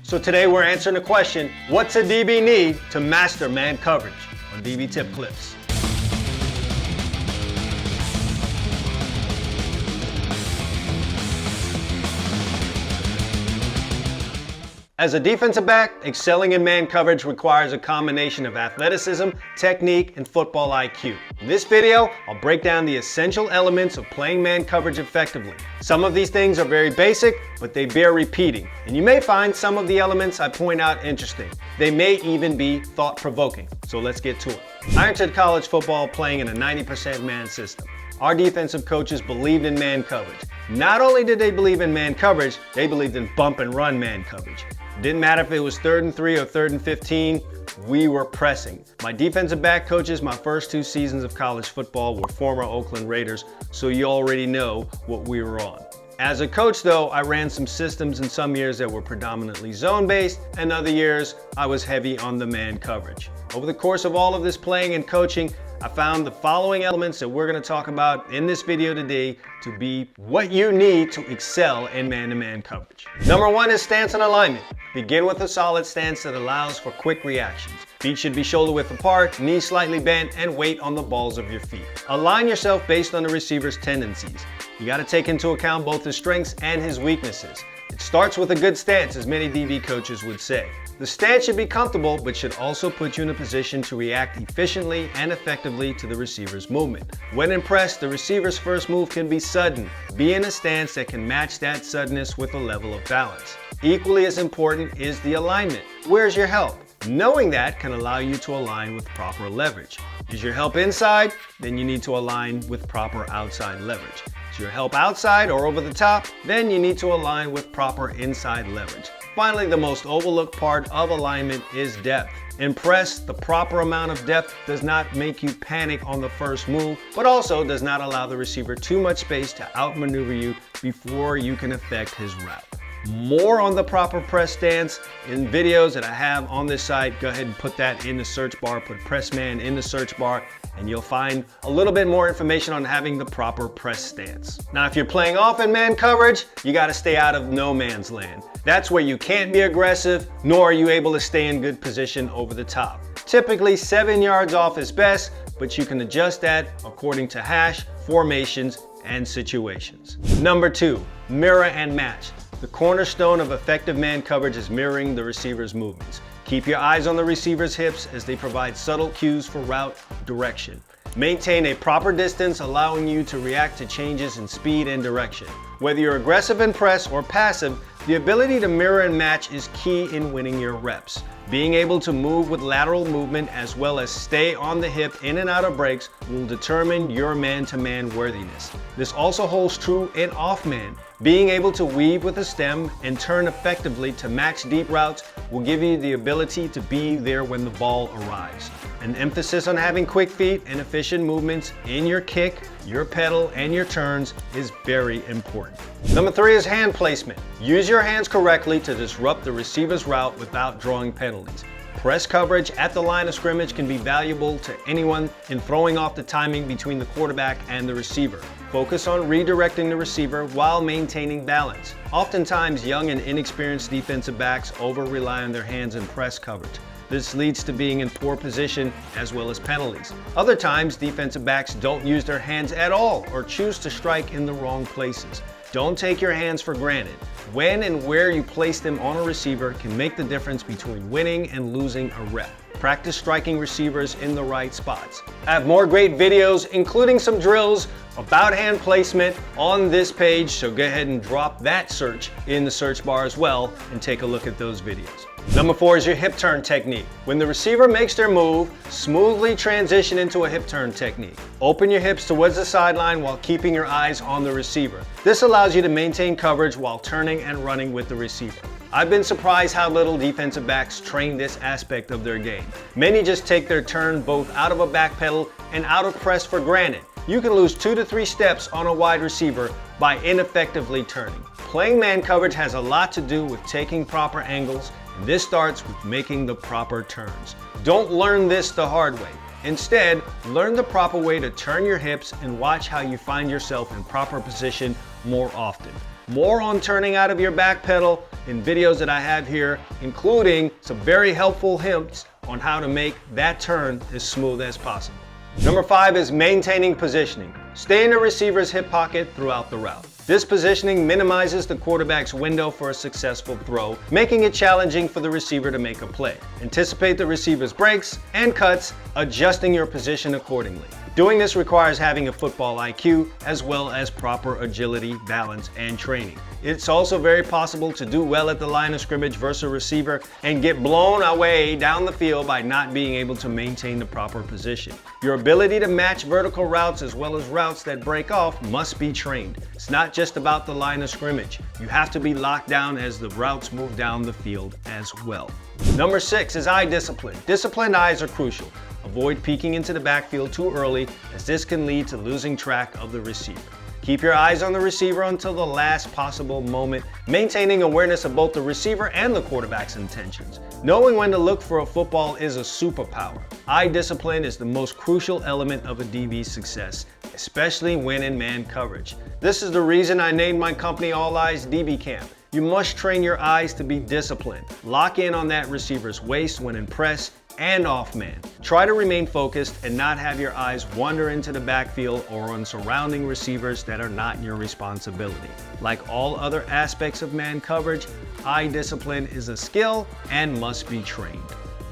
So today we're answering the question, what's a DB need to master man coverage on DB Tip Clips? As a defensive back, excelling in man coverage requires a combination of athleticism, technique, and football IQ. In this video, I'll break down the essential elements of playing man coverage effectively. Some of these things are very basic, but they bear repeating, and you may find some of the elements I point out interesting. They may even be thought-provoking, so let's get to it. I entered college football playing in a 90% man system. Our defensive coaches believed in man coverage. Not only did they believe in man coverage, they believed in bump and run man coverage. Didn't matter if it was 3rd and 3 or 3rd and 15, we were pressing. My defensive back coaches my first 2 seasons of college football were former Oakland Raiders, so you already know what we were on. As a coach though, I ran some systems in some years that were predominantly zone-based, and other years I was heavy on the man coverage. Over the course of all of this playing and coaching, I found the following elements that we're going to talk about in this video today to be what you need to excel in man-to-man coverage. Number 1 is stance and alignment. Begin with a solid stance that allows for quick reactions. Feet should be shoulder width apart, knees slightly bent, and weight on the balls of your feet. Align yourself based on the receiver's tendencies. You got to take into account both his strengths and his weaknesses. It starts with a good stance, as many DB coaches would say. The stance should be comfortable, but should also put you in a position to react efficiently and effectively to the receiver's movement. When impressed, the receiver's first move can be sudden. Be in a stance that can match that suddenness with a level of balance. Equally as important is the alignment. Where's your help? Knowing that can allow you to align with proper leverage. Is your help inside? Then you need to align with proper outside leverage. Is your help outside or over the top? Then you need to align with proper inside leverage. Finally, the most overlooked part of alignment is depth. Impress, the proper amount of depth does not make you panic on the first move, but also does not allow the receiver too much space to outmaneuver you before you can affect his route. More on the proper press stance in videos that I have on this site. Go ahead and put that in the search bar, put press man in the search bar, and you'll find a little bit more information on having the proper press stance. Now, if you're playing off in man coverage, you got to stay out of no man's land. That's where you can't be aggressive, nor are you able to stay in good position over the top. Typically 7 yards off is best, but you can adjust that according to hash, formations, and situations. Number 2, mirror and match. The cornerstone of effective man coverage is mirroring the receiver's movements. Keep your eyes on the receiver's hips as they provide subtle cues for route direction. Maintain a proper distance, allowing you to react to changes in speed and direction. Whether you're aggressive in press or passive, the ability to mirror and match is key in winning your reps. Being able to move with lateral movement as well as stay on the hip in and out of breaks will determine your man-to-man worthiness. This also holds true in off-man. Being able to weave with a stem and turn effectively to match deep routes will give you the ability to be there when the ball arrives. An emphasis on having quick feet and efficient movements in your kick, your pedal, and your turns is very important. Number 3 is hand placement. Use your hands correctly to disrupt the receiver's route without drawing penalties. Press coverage at the line of scrimmage can be valuable to anyone in throwing off the timing between the quarterback and the receiver. Focus on redirecting the receiver while maintaining balance. Oftentimes, young and inexperienced defensive backs over-rely on their hands in press coverage. This leads to being in poor position as well as penalties. Other times, defensive backs don't use their hands at all or choose to strike in the wrong places. Don't take your hands for granted. When and where you place them on a receiver can make the difference between winning and losing a rep. Practice striking receivers in the right spots. I have more great videos, including some drills about hand placement on this page, so go ahead and drop that search in the search bar as well and take a look at those videos. Number 4 is your hip turn technique. When the receiver makes their move, smoothly transition into a hip turn technique. Open your hips towards the sideline while keeping your eyes on the receiver. This allows you to maintain coverage while turning and running with the receiver. I've been surprised how little defensive backs train this aspect of their game. Many just take their turn both out of a back pedal and out of press for granted. You can lose 2 to 3 steps on a wide receiver by ineffectively turning. Playing man coverage has a lot to do with taking proper angles, and this starts with making the proper turns. Don't learn this the hard way. Instead, learn the proper way to turn your hips and watch how you find yourself in proper position more often. More on turning out of your back pedal in videos that I have here, including some very helpful hints on how to make that turn as smooth as possible. Number 5 is maintaining positioning. Stay in the receiver's hip pocket throughout the route. This positioning minimizes the quarterback's window for a successful throw, making it challenging for the receiver to make a play. Anticipate the receiver's breaks and cuts, adjusting your position accordingly. Doing this requires having a football IQ as well as proper agility, balance, and training. It's also very possible to do well at the line of scrimmage versus a receiver and get blown away down the field by not being able to maintain the proper position. Your ability to match vertical routes as well as routes that break off must be trained. It's not just about the line of scrimmage. You have to be locked down as the routes move down the field as well. Number 6 is eye discipline. Disciplined eyes are crucial. Avoid peeking into the backfield too early, as this can lead to losing track of the receiver. Keep your eyes on the receiver until the last possible moment, maintaining awareness of both the receiver and the quarterback's intentions. Knowing when to look for a football is a superpower. Eye discipline is the most crucial element of a DB's success, especially when in man coverage. This is the reason I named my company All Eyes DB Camp. You must train your eyes to be disciplined. Lock in on that receiver's waist when in press and off man. Try to remain focused and not have your eyes wander into the backfield or on surrounding receivers that are not your responsibility. Like all other aspects of man coverage, eye discipline is a skill and must be trained.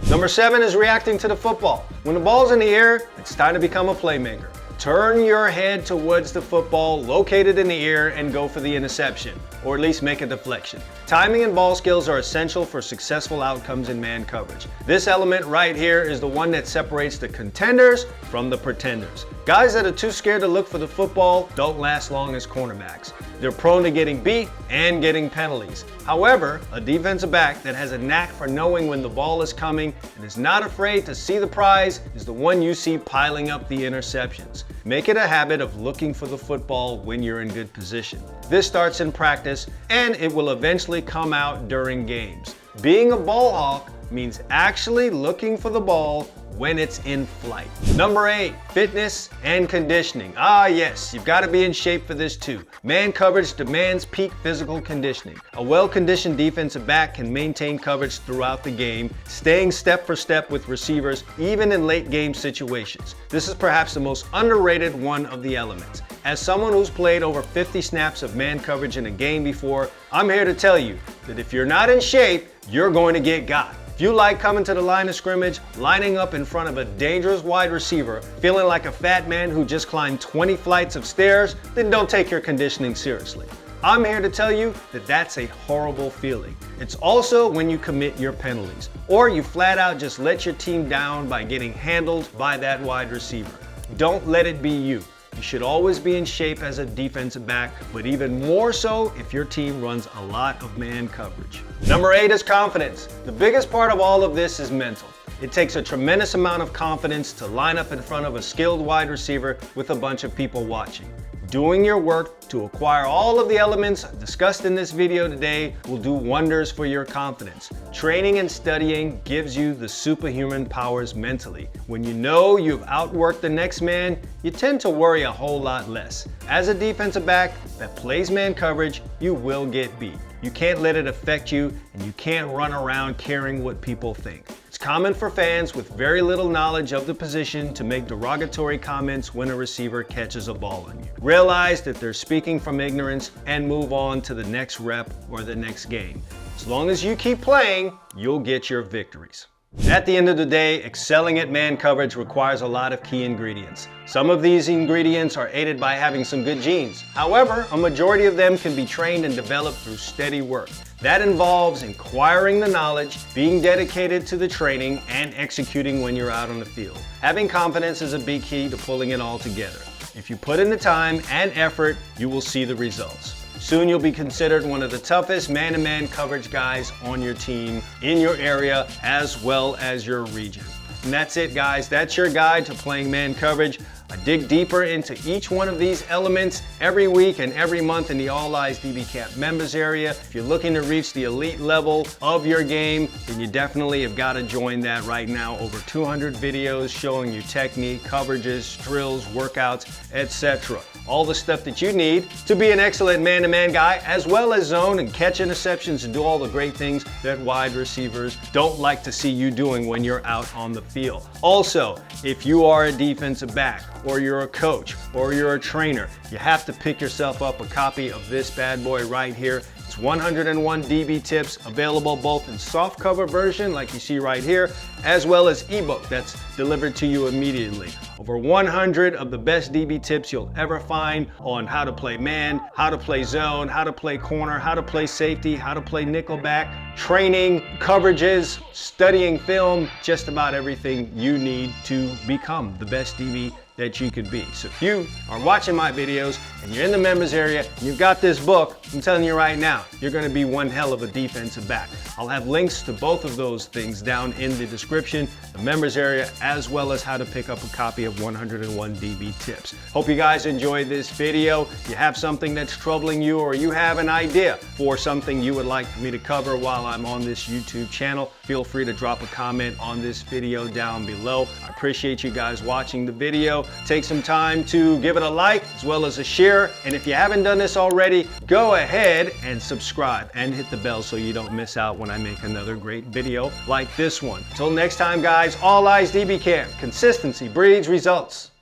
Number 7 is reacting to the football. When the ball's in the air, it's time to become a playmaker. Turn your head towards the football located in the air and go for the interception, or at least make a deflection. Timing and ball skills are essential for successful outcomes in man coverage. This element right here is the one that separates the contenders from the pretenders. Guys that are too scared to look for the football don't last long as cornerbacks. They're prone to getting beat and getting penalties. However, a defensive back that has a knack for knowing when the ball is coming and is not afraid to see the prize is the one you see piling up the interceptions. Make it a habit of looking for the football when you're in good position. This starts in practice and it will eventually come out during games. Being a ball hawk means actually looking for the ball when it's in flight. Number 8, fitness and conditioning. Yes, you've got to be in shape for this too. Man coverage demands peak physical conditioning. A well-conditioned defensive back can maintain coverage throughout the game, staying step for step with receivers even in late game situations. This is perhaps the most underrated one of the elements. As someone who's played over 50 snaps of man coverage in a game before, I'm here to tell you that if you're not in shape, you're going to get got. If you like coming to the line of scrimmage, lining up in front of a dangerous wide receiver, feeling like a fat man who just climbed 20 flights of stairs, then don't take your conditioning seriously. I'm here to tell you that that's a horrible feeling. It's also when you commit your penalties, or you flat out just let your team down by getting handled by that wide receiver. Don't let it be you. You should always be in shape as a defensive back, but even more so if your team runs a lot of man coverage. Number 8 is confidence. The biggest part of all of this is mental. It takes a tremendous amount of confidence to line up in front of a skilled wide receiver with a bunch of people watching. Doing your work to acquire all of the elements discussed in this video today will do wonders for your confidence. Training and studying gives you the superhuman powers mentally. When you know you've outworked the next man, you tend to worry a whole lot less. As a defensive back that plays man coverage, you will get beat. You can't let it affect you, and you can't run around caring what people think. It's common for fans with very little knowledge of the position to make derogatory comments when a receiver catches a ball on you. Realize that they're speaking from ignorance and move on to the next rep or the next game. As long as you keep playing, you'll get your victories. At the end of the day, excelling at man coverage requires a lot of key ingredients. Some of these ingredients are aided by having some good genes. However, a majority of them can be trained and developed through steady work. That involves acquiring the knowledge, being dedicated to the training, and executing when you're out on the field. Having confidence is a big key to pulling it all together. If you put in the time and effort, you will see the results. Soon you'll be considered one of the toughest man-to-man coverage guys on your team, in your area, as well as your region. And that's it, guys. That's your guide to playing man coverage. I dig deeper into each one of these elements every week and every month in the All Eyes DB Camp members area. If you're looking to reach the elite level of your game, then you definitely have got to join that right now. Over 200 videos showing you technique, coverages, drills, workouts, etc. all the stuff that you need to be an excellent man-to-man guy, as well as zone and catch interceptions and do all the great things that wide receivers don't like to see you doing when you're out on the field. Also, if you are a defensive back, or you're a coach, or you're a trainer, you have to pick yourself up a copy of this bad boy right here. It's 101 DB tips, available both in softcover version like you see right here, as well as ebook that's delivered to you immediately. Over 100 of the best DB tips you'll ever find on how to play man, how to play zone, how to play corner, how to play safety, how to play nickelback, training, coverages, studying film, just about everything you need to become the best DB that you could be. So if you are watching my videos and you're in the members area and you've got this book, I'm telling you right now, you're gonna be one hell of a defensive back. I'll have links to both of those things down in the description, the members area, as well as how to pick up a copy of 101 DB tips. Hope you guys enjoyed this video. If you have something that's troubling you, or you have an idea for something you would like me to cover while I'm on this YouTube channel, feel free to drop a comment on this video down below. I appreciate you guys watching the video. Take some time to give it a like as well as a share. And if you haven't done this already, go ahead and subscribe and hit the bell so you don't miss out when I make another great video like this one. Until next time, guys, all eyes DB Camp. Consistency breeds results.